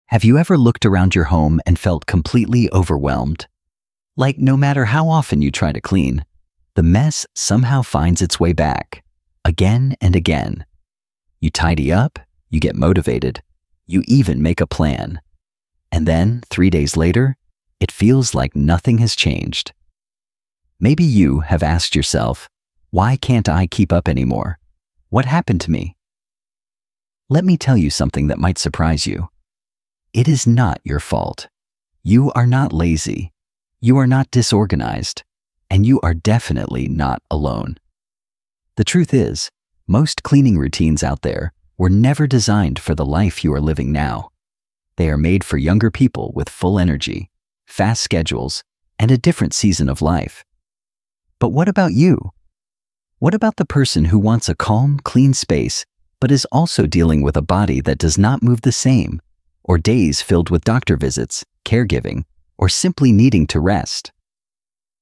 Have you ever looked around your home and felt completely overwhelmed? Like no matter how often you try to clean, the mess somehow finds its way back, again and again. You tidy up, you get motivated, you even make a plan. And then, 3 days later, it feels like nothing has changed. Maybe you have asked yourself, why can't I keep up anymore? What happened to me? Let me tell you something that might surprise you. It is not your fault. You are not lazy. You are not disorganized. And you are definitely not alone. The truth is, most cleaning routines out there were never designed for the life you are living now. They are made for younger people with full energy, fast schedules, and a different season of life. But what about you? What about the person who wants a calm, clean space, but is also dealing with a body that does not move the same, or days filled with doctor visits, caregiving, or simply needing to rest?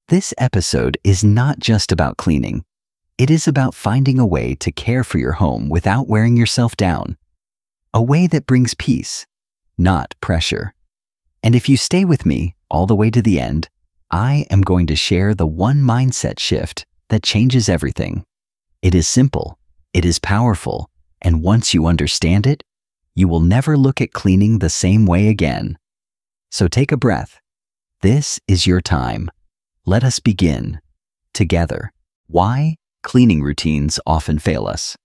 This episode is not just about cleaning. It is about finding a way to care for your home without wearing yourself down. A way that brings peace, not pressure. And if you stay with me all the way to the end, I am going to share the one mindset shift that changes everything. It is simple, it is powerful, and once you understand it, you will never look at cleaning the same way again. So take a breath. This is your time. Let us begin together. Why cleaning routines often fail us.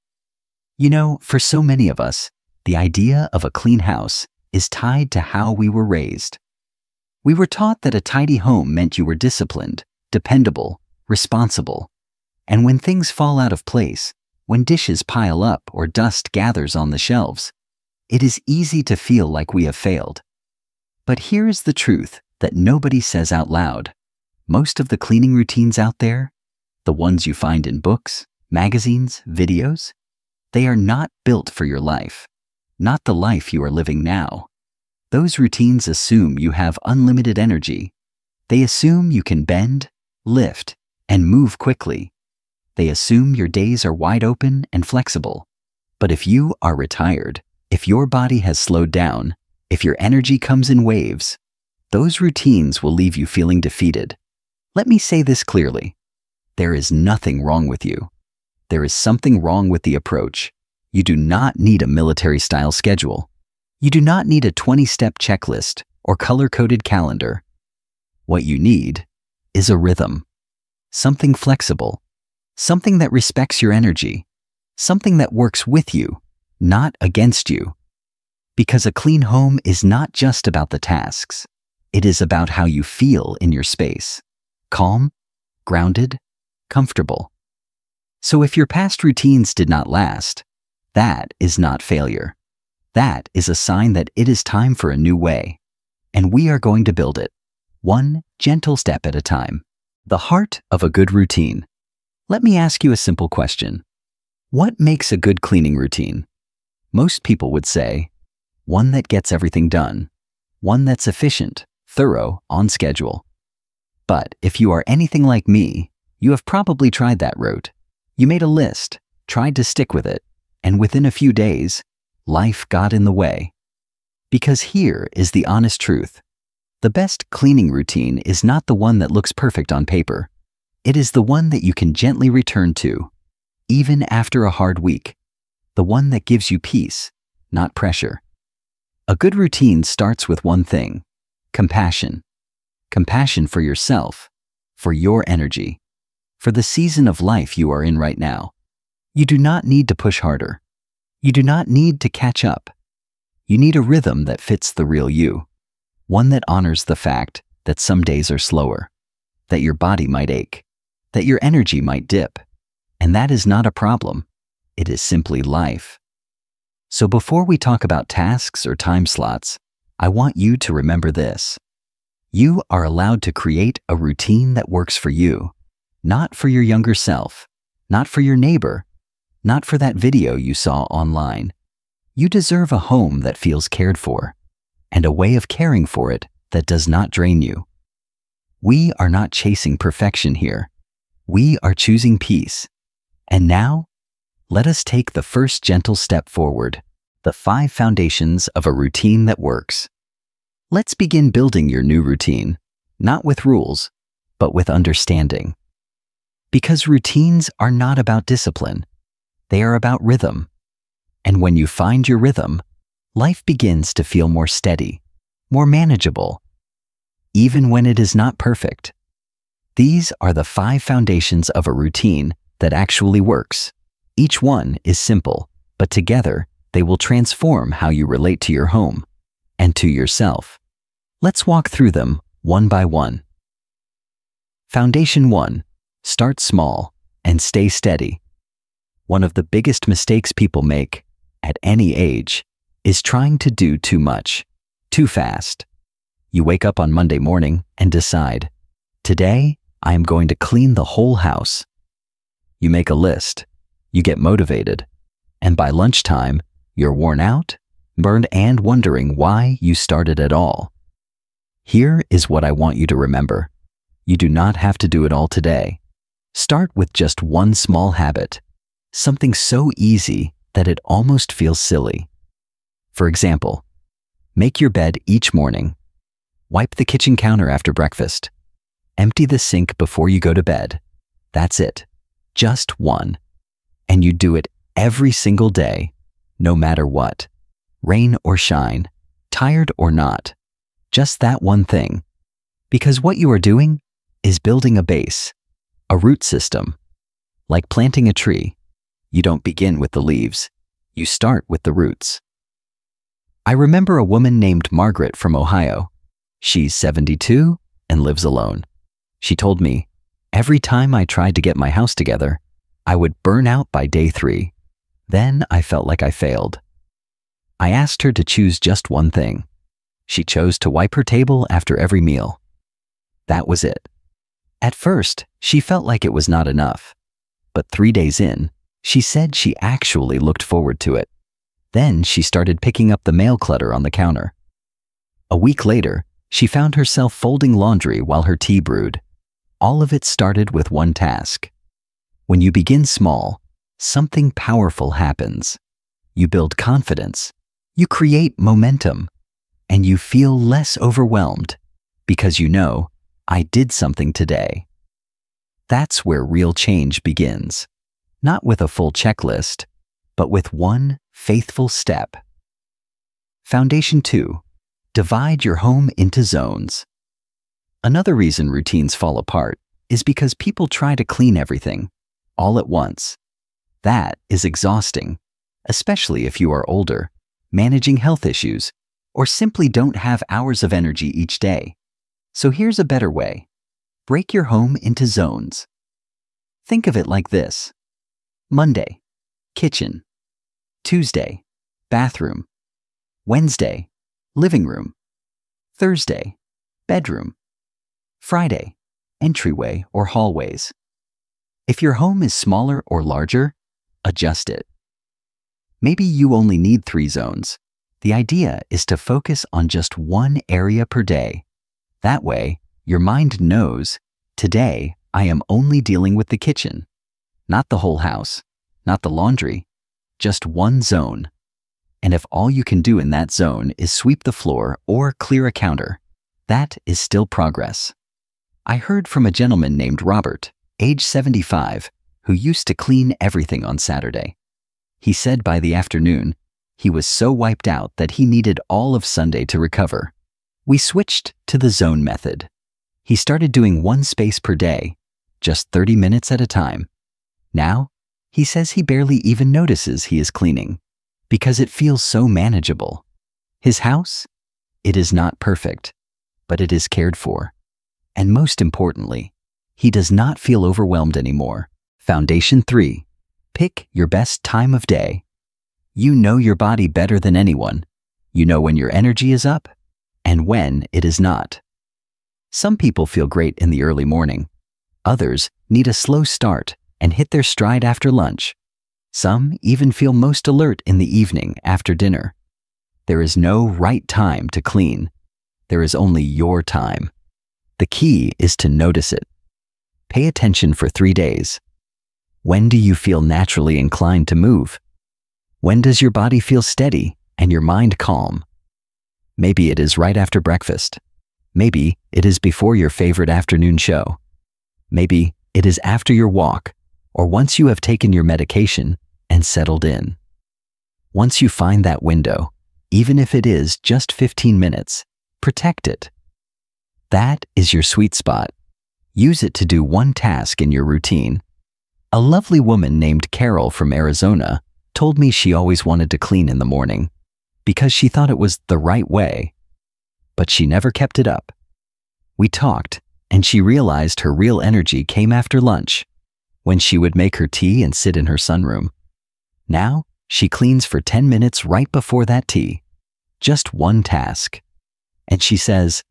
You know, for so many of us, the idea of a clean house is tied to how we were raised. We were taught that a tidy home meant you were disciplined, dependable, responsible. And when things fall out of place, when dishes pile up or dust gathers on the shelves, it is easy to feel like we have failed. But here is the truth that nobody says out loud. Most of the cleaning routines out there, the ones you find in books, magazines, videos, they are not built for your life, not the life you are living now. Those routines assume you have unlimited energy. They assume you can bend, lift, and move quickly. They assume your days are wide open and flexible. But if you are retired, if your body has slowed down, if your energy comes in waves, those routines will leave you feeling defeated. Let me say this clearly. There is nothing wrong with you. There is something wrong with the approach. You do not need a military-style schedule. You do not need a 20-step checklist or color-coded calendar. What you need is a rhythm. Something flexible. Something that respects your energy. Something that works with you, not against you. Because a clean home is not just about the tasks. It is about how you feel in your space. Calm, grounded, comfortable. So if your past routines did not last, that is not failure. That is a sign that it is time for a new way. And we are going to build it, one gentle step at a time. The heart of a good routine. Let me ask you a simple question. What makes a good cleaning routine? Most people would say, one that gets everything done, one that's efficient, thorough, on schedule. But if you are anything like me, you have probably tried that route. You made a list, tried to stick with it, and within a few days, life got in the way. Because here is the honest truth. The best cleaning routine is not the one that looks perfect on paper. It is the one that you can gently return to, even after a hard week. The one that gives you peace, not pressure. A good routine starts with one thing: compassion. Compassion for yourself, for your energy, for the season of life you are in right now. You do not need to push harder. You do not need to catch up. You need a rhythm that fits the real you, one that honors the fact that some days are slower, that your body might ache, that your energy might dip, and that is not a problem. It is simply life. So before we talk about tasks or time slots, I want you to remember this. You are allowed to create a routine that works for you, not for your younger self, not for your neighbor, not for that video you saw online. You deserve a home that feels cared for, and a way of caring for it that does not drain you. We are not chasing perfection here. We are choosing peace. And now, let us take the first gentle step forward. The 5 foundations of a routine that works. Let's begin building your new routine, not with rules, but with understanding. Because routines are not about discipline, they are about rhythm. And when you find your rhythm, life begins to feel more steady, more manageable, even when it is not perfect. These are the 5 foundations of a routine that actually works. Each one is simple, but together they will transform how you relate to your home and to yourself. Let's walk through them one by one. Foundation 1. Start small and stay steady. One of the biggest mistakes people make at any age is trying to do too much, too fast. You wake up on Monday morning and decide, today I am going to clean the whole house. You make a list, you get motivated, and by lunchtime, you're worn out, burned, and wondering why you started at all. Here is what I want you to remember. You do not have to do it all today. Start with just one small habit, something so easy that it almost feels silly. For example, make your bed each morning. Wipe the kitchen counter after breakfast. Empty the sink before you go to bed. That's it. Just one. And you do it every single day, no matter what. Rain or shine, tired or not. Just that one thing. Because what you are doing is building a base, a root system. Like planting a tree, you don't begin with the leaves. You start with the roots. I remember a woman named Margaret from Ohio. She's 72 and lives alone. She told me, every time I tried to get my house together, I would burn out by day 3. Then I felt like I failed. I asked her to choose just one thing. She chose to wipe her table after every meal. That was it. At first, she felt like it was not enough. But 3 days in, she said she actually looked forward to it. Then she started picking up the mail clutter on the counter. A week later, she found herself folding laundry while her tea brewed. All of it started with one task. When you begin small, something powerful happens. You build confidence, you create momentum, and you feel less overwhelmed because you know, I did something today. That's where real change begins. Not with a full checklist, but with one faithful step. Foundation 2. Divide your home into zones. Another reason routines fall apart is because people try to clean everything all at once. That is exhausting, especially if you are older, managing health issues, or simply don't have hours of energy each day. So here's a better way. Break your home into zones. Think of it like this. Monday, kitchen. Tuesday, bathroom. Wednesday, living room. Thursday, bedroom. Friday, entryway or hallways. If your home is smaller or larger, adjust it. Maybe you only need 3 zones. The idea is to focus on just one area per day. That way, your mind knows, today I am only dealing with the kitchen. Not the whole house, not the laundry, just one zone. And if all you can do in that zone is sweep the floor or clear a counter, that is still progress. I heard from a gentleman named Robert, age 75, who used to clean everything on Saturday. He said by the afternoon, he was so wiped out that he needed all of Sunday to recover. We switched to the zone method. He started doing one space per day, just 30 minutes at a time. Now, he says he barely even notices he is cleaning because it feels so manageable. His house? It is not perfect, but it is cared for. And most importantly, he does not feel overwhelmed anymore. Foundation 3. Pick your best time of day. You know your body better than anyone. You know when your energy is up and when it is not. Some people feel great in the early morning. Others need a slow start and hit their stride after lunch. Some even feel most alert in the evening after dinner. There is no right time to clean. There is only your time. The key is to notice it. Pay attention for 3 days. When do you feel naturally inclined to move? When does your body feel steady? and your mind calm. Maybe it is right after breakfast. Maybe it is before your favorite afternoon show. Maybe it is after your walk, or once you have taken your medication and settled in. Once you find that window, even if it is just 15 minutes, protect it. That is your sweet spot. Use it to do one task in your routine. A lovely woman named Carol from Arizona told me she always wanted to clean in the morning because she thought it was the right way, but she never kept it up. We talked, and she realized her real energy came after lunch, when she would make her tea and sit in her sunroom. Now, she cleans for 10 minutes right before that tea. Just one task. And she says,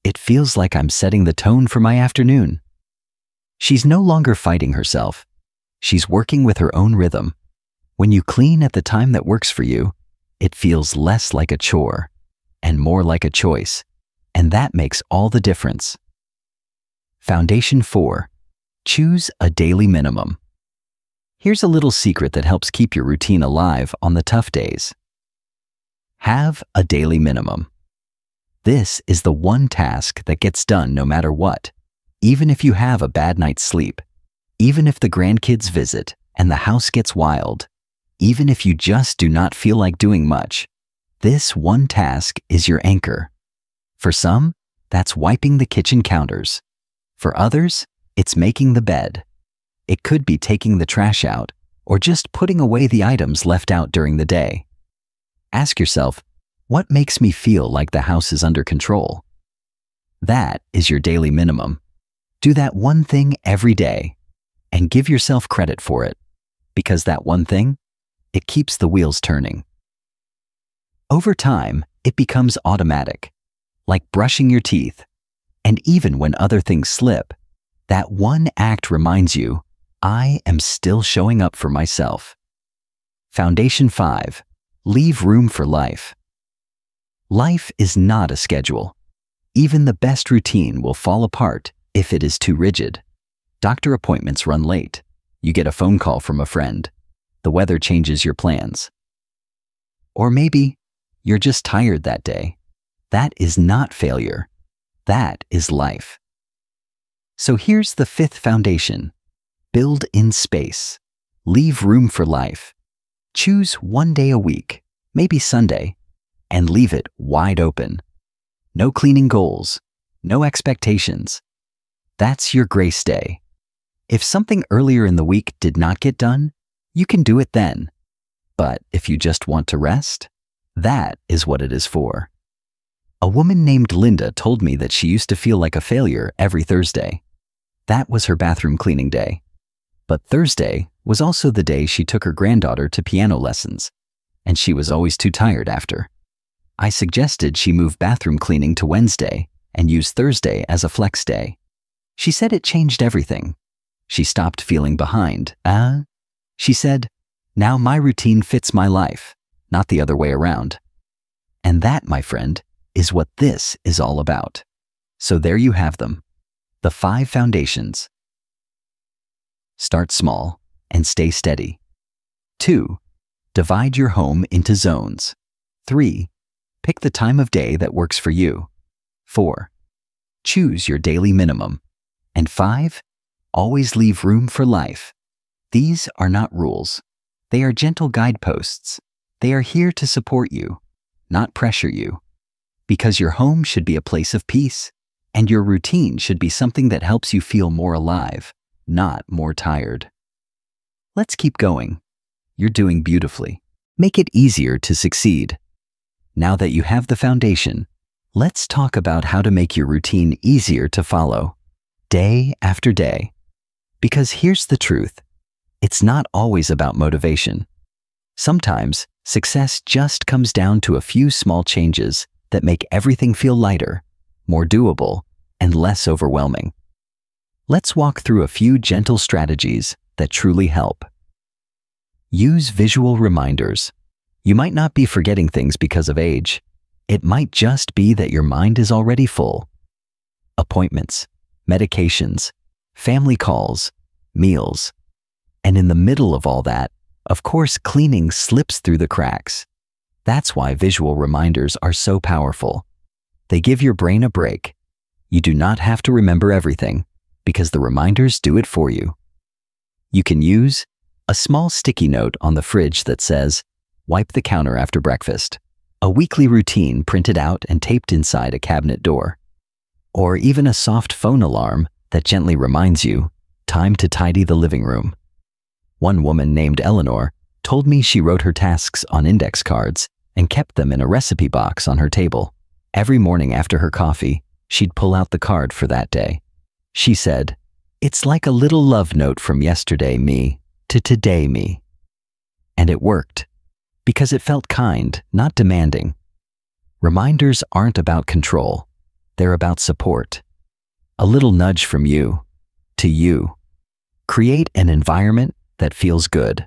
"It feels like I'm setting the tone for my afternoon." She's no longer fighting herself. She's working with her own rhythm. When you clean at the time that works for you, it feels less like a chore and more like a choice, and that makes all the difference. Foundation 4. Choose a daily minimum. Here's a little secret that helps keep your routine alive on the tough days. Have a daily minimum. This is the one task that gets done no matter what, even if you have a bad night's sleep, even if the grandkids visit and the house gets wild, even if you just do not feel like doing much. This one task is your anchor. For some, that's wiping the kitchen counters. For others, it's making the bed. It could be taking the trash out or just putting away the items left out during the day. Ask yourself, what makes me feel like the house is under control? That is your daily minimum. Do that one thing every day and give yourself credit for it, because that one thing, it keeps the wheels turning. Over time, it becomes automatic, like brushing your teeth. And even when other things slip, that one act reminds you, I am still showing up for myself. Foundation 5. Leave room for life. Life is not a schedule. Even the best routine will fall apart if it is too rigid. Doctor appointments run late. You get a phone call from a friend. The weather changes your plans. Or maybe you're just tired that day. That is not failure. That is life. So here's the 5th foundation. Build in space. Leave room for life. Choose one day a week, maybe Sunday, and leave it wide open. No cleaning goals, no expectations. That's your grace day. If something earlier in the week did not get done, you can do it then. But if you just want to rest, that is what it is for. A woman named Linda told me that she used to feel like a failure every Thursday. That was her bathroom cleaning day. But Thursday was also the day she took her granddaughter to piano lessons, and she was always too tired after. I suggested she move bathroom cleaning to Wednesday and use Thursday as a flex day. She said it changed everything. She stopped feeling behind. She said, now my routine fits my life, not the other way around. And that, my friend, is what this is all about. So there you have them, the 5 foundations. Start small and stay steady. 2. Divide your home into zones. 3. Pick the time of day that works for you. 4. Choose your daily minimum. And 5. Always leave room for life. These are not rules. They are gentle guideposts. They are here to support you, not pressure you. Because your home should be a place of peace, and your routine should be something that helps you feel more alive, not more tired. Let's keep going. You're doing beautifully. Make it easier to succeed. Now that you have the foundation, let's talk about how to make your routine easier to follow, day after day. Because here's the truth. It's not always about motivation. Sometimes, success just comes down to a few small changes that make everything feel lighter, more doable, and less overwhelming. Let's walk through a few gentle strategies that truly help. Use visual reminders. You might not be forgetting things because of age. It might just be that your mind is already full. Appointments, medications, family calls, meals. And in the middle of all that, of course, cleaning slips through the cracks. That's why visual reminders are so powerful. They give your brain a break. You do not have to remember everything because the reminders do it for you. You can use a small sticky note on the fridge that says, "Wipe the counter after breakfast," a weekly routine printed out and taped inside a cabinet door, or even a soft phone alarm that gently reminds you, "Time to tidy the living room." One woman named Eleanor told me she wrote her tasks on index cards and kept them in a recipe box on her table. Every morning after her coffee, she'd pull out the card for that day. She said, "It's like a little love note from yesterday me to today me." And it worked, because it felt kind, not demanding. Reminders aren't about control. They're about support. A little nudge from you to you. Create an environment that feels good.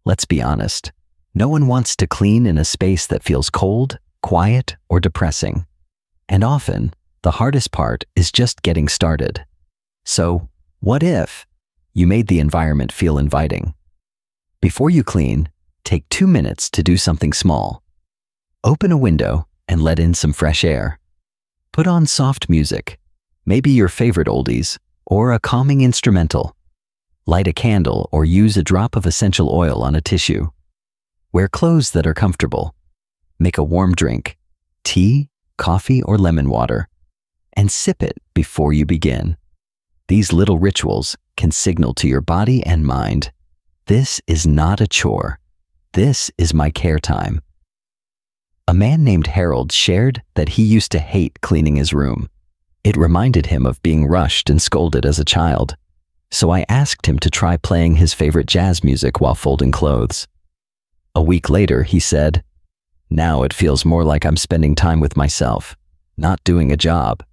Let's be honest. No one wants to clean in a space that feels cold, quiet, or depressing. And often, the hardest part is just getting started. So, what if you made the environment feel inviting? Before you clean, take 2 minutes to do something small. Open a window and let in some fresh air. Put on soft music, maybe your favorite oldies, or a calming instrumental. Light a candle or use a drop of essential oil on a tissue. Wear clothes that are comfortable. Make a warm drink, tea, coffee, or lemon water, and sip it before you begin. These little rituals can signal to your body and mind, "This is not a chore. This is my care time." A man named Harold shared that he used to hate cleaning his room. It reminded him of being rushed and scolded as a child. So I asked him to try playing his favorite jazz music while folding clothes. A week later, he said, "Now it feels more like I'm spending time with myself, not doing a job."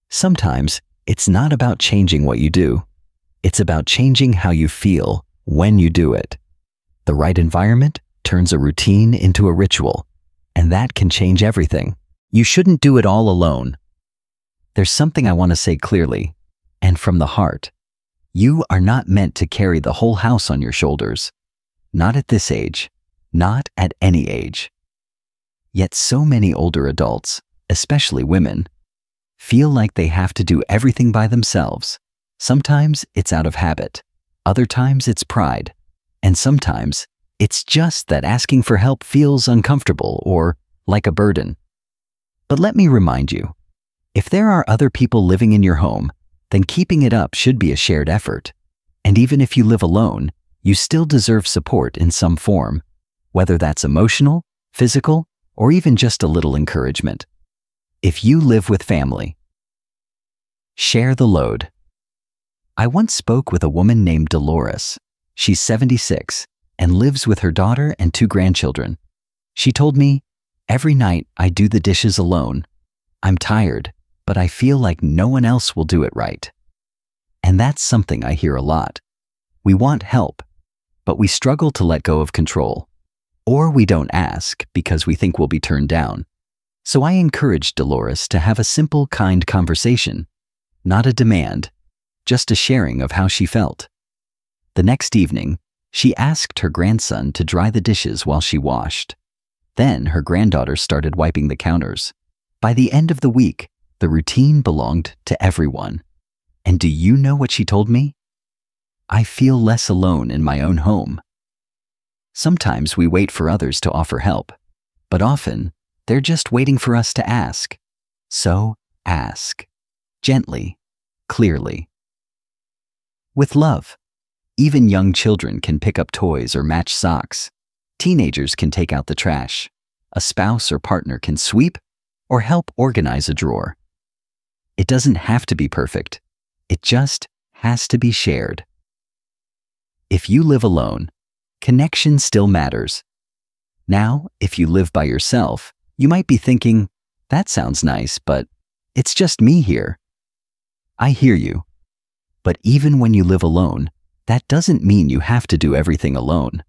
Sometimes, it's not about changing what you do. It's about changing how you feel when you do it. The right environment turns a routine into a ritual, and that can change everything. You shouldn't do it all alone. There's something I want to say clearly, and from the heart. You are not meant to carry the whole house on your shoulders. Not at this age, not at any age. Yet so many older adults, especially women, feel like they have to do everything by themselves. Sometimes it's out of habit, other times it's pride, and sometimes it's just that asking for help feels uncomfortable or like a burden. But let me remind you, if there are other people living in your home, then keeping it up should be a shared effort. And even if you live alone, you still deserve support in some form, whether that's emotional, physical, or even just a little encouragement. If you live with family, share the load. I once spoke with a woman named Dolores. She's 76 and lives with her daughter and 2 grandchildren. She told me, "Every night I do the dishes alone. I'm tired, but I feel like no one else will do it right." And that's something I hear a lot. We want help, but we struggle to let go of control. Or we don't ask because we think we'll be turned down. So I encouraged Dolores to have a simple, kind conversation. Not a demand, just a sharing of how she felt. The next evening, she asked her grandson to dry the dishes while she washed. Then her granddaughter started wiping the counters. By the end of the week, the routine belonged to everyone. And do you know what she told me? "I feel less alone in my own home." Sometimes we wait for others to offer help, but often they're just waiting for us to ask. So ask. Gently, clearly. With love. Even young children can pick up toys or match socks. Teenagers can take out the trash. A spouse or partner can sweep or help organize a drawer. It doesn't have to be perfect. It just has to be shared. If you live alone, connection still matters. Now, if you live by yourself, you might be thinking, "That sounds nice, but it's just me here." I hear you. But even when you live alone, that doesn't mean you have to do everything alone.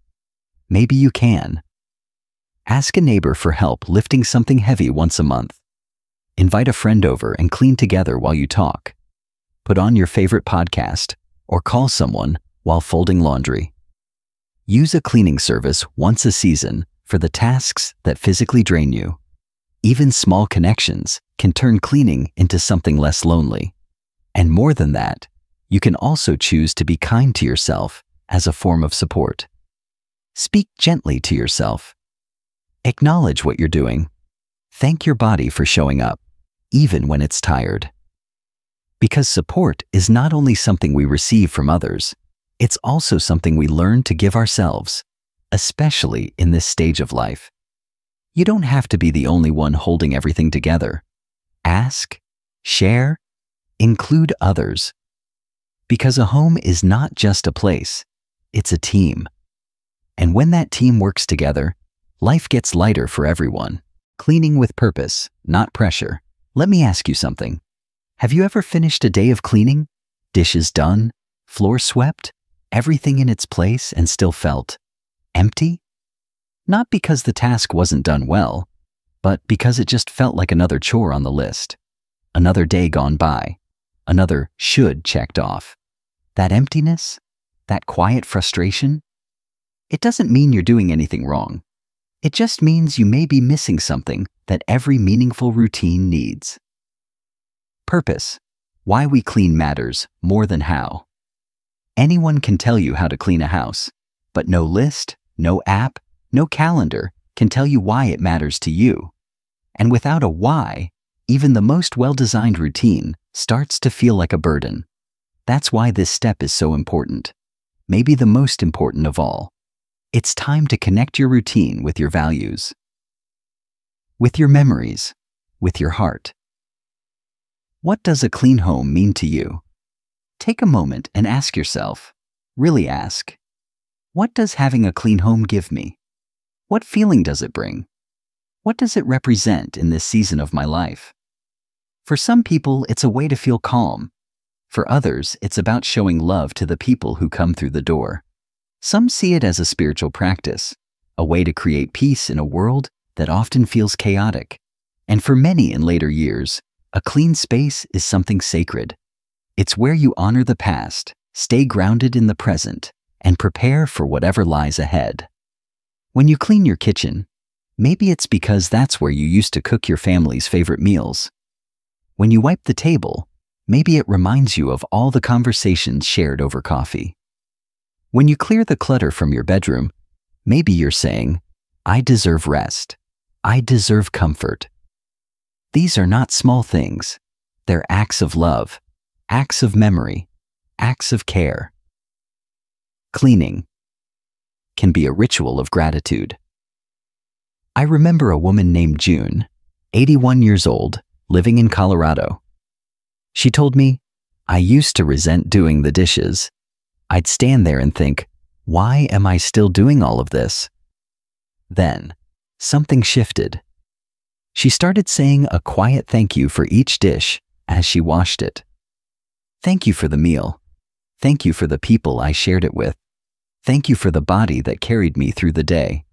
Maybe you can. Ask a neighbor for help lifting something heavy once a month. Invite a friend over and clean together while you talk. Put on your favorite podcast or call someone while folding laundry. Use a cleaning service once a season for the tasks that physically drain you. Even small connections can turn cleaning into something less lonely. And more than that, you can also choose to be kind to yourself as a form of support. Speak gently to yourself. Acknowledge what you're doing. Thank your body for showing up, even when it's tired. Because support is not only something we receive from others, it's also something we learn to give ourselves, especially in this stage of life. You don't have to be the only one holding everything together. Ask, share, include others. Because a home is not just a place, it's a team. And when that team works together, life gets lighter for everyone. Cleaning with purpose, not pressure. Let me ask you something. Have you ever finished a day of cleaning? Dishes done, floor swept, everything in its place, and still felt empty? Not because the task wasn't done well, but because it just felt like another chore on the list. Another day gone by. Another should checked off. That emptiness, that quiet frustration, it doesn't mean you're doing anything wrong. It just means you may be missing something that every meaningful routine needs. Purpose. Why we clean matters more than how. Anyone can tell you how to clean a house, but no list, no app, no calendar can tell you why it matters to you. And without a why, even the most well-designed routine starts to feel like a burden. That's why this step is so important. Maybe the most important of all. It's time to connect your routine with your values, with your memories, with your heart. What does a clean home mean to you? Take a moment and ask yourself, really ask, what does having a clean home give me? What feeling does it bring? What does it represent in this season of my life? For some people, it's a way to feel calm. For others, it's about showing love to the people who come through the door. Some see it as a spiritual practice, a way to create peace in a world that often feels chaotic. And for many in later years, a clean space is something sacred. It's where you honor the past, stay grounded in the present, and prepare for whatever lies ahead. When you clean your kitchen, maybe it's because that's where you used to cook your family's favorite meals. When you wipe the table, maybe it reminds you of all the conversations shared over coffee. When you clear the clutter from your bedroom, maybe you're saying, I deserve rest. I deserve comfort. These are not small things. They're acts of love, acts of memory, acts of care. Cleaning can be a ritual of gratitude. I remember a woman named June, 81 years old, living in Colorado. She told me, I used to resent doing the dishes. I'd stand there and think, why am I still doing all of this? Then, something shifted. She started saying a quiet thank you for each dish as she washed it. Thank you for the meal. Thank you for the people I shared it with. Thank you for the body that carried me through the day.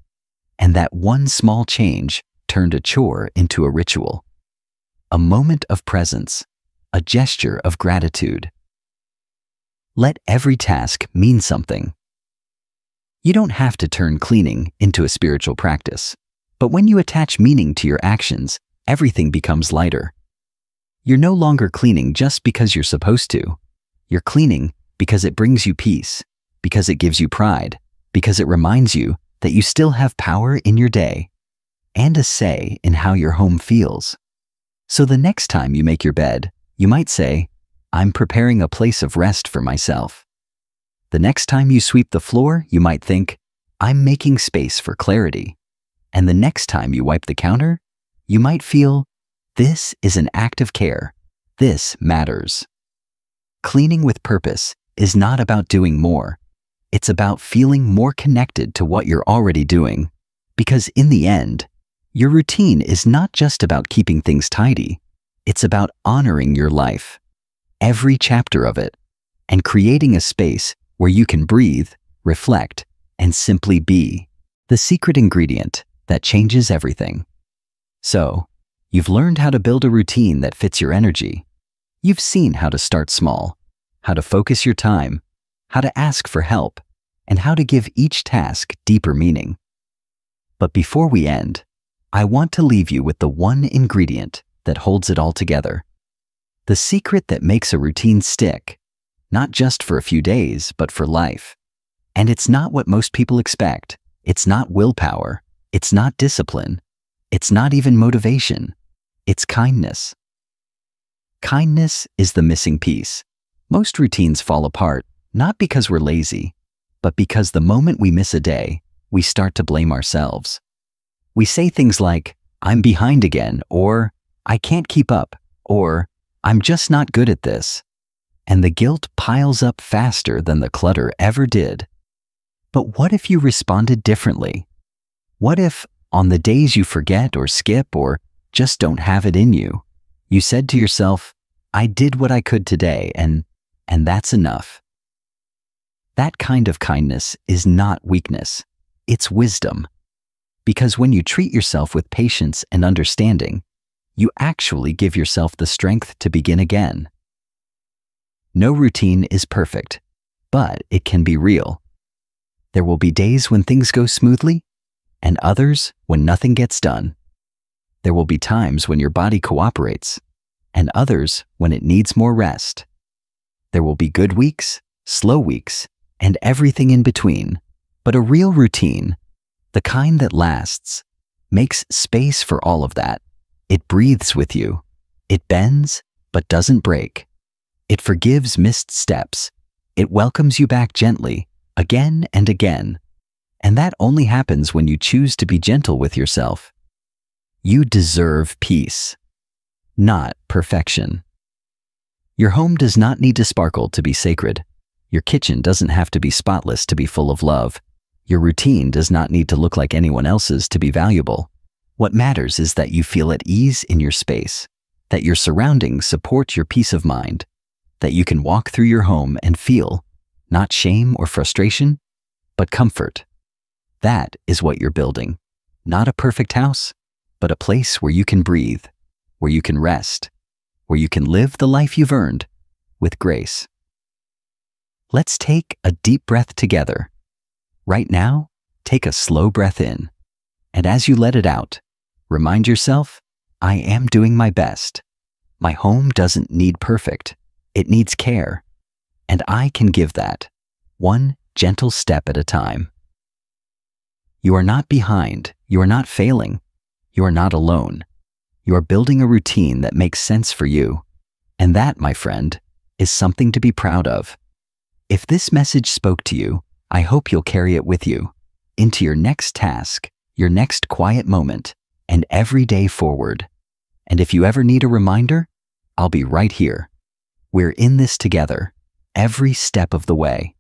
And that one small change turned a chore into a ritual. A moment of presence, a gesture of gratitude. Let every task mean something. You don't have to turn cleaning into a spiritual practice, but when you attach meaning to your actions, everything becomes lighter. You're no longer cleaning just because you're supposed to. You're cleaning because it brings you peace, because it gives you pride, because it reminds you that you still have power in your day and a say in how your home feels. So the next time you make your bed, you might say, I'm preparing a place of rest for myself. The next time you sweep the floor, you might think, I'm making space for clarity. And the next time you wipe the counter, you might feel, this is an act of care. This matters. Cleaning with purpose is not about doing more. It's about feeling more connected to what you're already doing. Because in the end, your routine is not just about keeping things tidy. It's about honoring your life, every chapter of it, and creating a space where you can breathe, reflect, and simply be. The secret ingredient that changes everything. So, you've learned how to build a routine that fits your energy. You've seen how to start small, how to focus your time, how to ask for help, and how to give each task deeper meaning. But before we end, I want to leave you with the one ingredient that holds it all together. The secret that makes a routine stick, not just for a few days, but for life. And it's not what most people expect. It's not willpower. It's not discipline. It's not even motivation. It's kindness. Kindness is the missing piece. Most routines fall apart, not because we're lazy, but because the moment we miss a day, we start to blame ourselves. We say things like, "I'm behind again," or "I can't keep up," or "I'm just not good at this." And the guilt piles up faster than the clutter ever did. But what if you responded differently? What if, on the days you forget or skip or just don't have it in you, you said to yourself, "I did what I could today, and that's enough"? That kind of kindness is not weakness, it's wisdom. Because when you treat yourself with patience and understanding, you actually give yourself the strength to begin again. No routine is perfect, but it can be real. There will be days when things go smoothly, and others when nothing gets done. There will be times when your body cooperates, and others when it needs more rest. There will be good weeks, slow weeks, and everything in between. But a real routine, the kind that lasts, makes space for all of that. It breathes with you. It bends, but doesn't break. It forgives missed steps. It welcomes you back gently, again and again. And that only happens when you choose to be gentle with yourself. You deserve peace, not perfection. Your home does not need to sparkle to be sacred. Your kitchen doesn't have to be spotless to be full of love. Your routine does not need to look like anyone else's to be valuable. What matters is that you feel at ease in your space, that your surroundings support your peace of mind, that you can walk through your home and feel, not shame or frustration, but comfort. That is what you're building. Not a perfect house, but a place where you can breathe, where you can rest, where you can live the life you've earned with grace. Let's take a deep breath together. Right now, take a slow breath in. And as you let it out, remind yourself, I am doing my best. My home doesn't need perfect. It needs care. And I can give that, one gentle step at a time. You are not behind. You are not failing. You are not alone. You are building a routine that makes sense for you. And that, my friend, is something to be proud of. If this message spoke to you, I hope you'll carry it with you into your next task, your next quiet moment, and every day forward. And if you ever need a reminder, I'll be right here. We're in this together, every step of the way.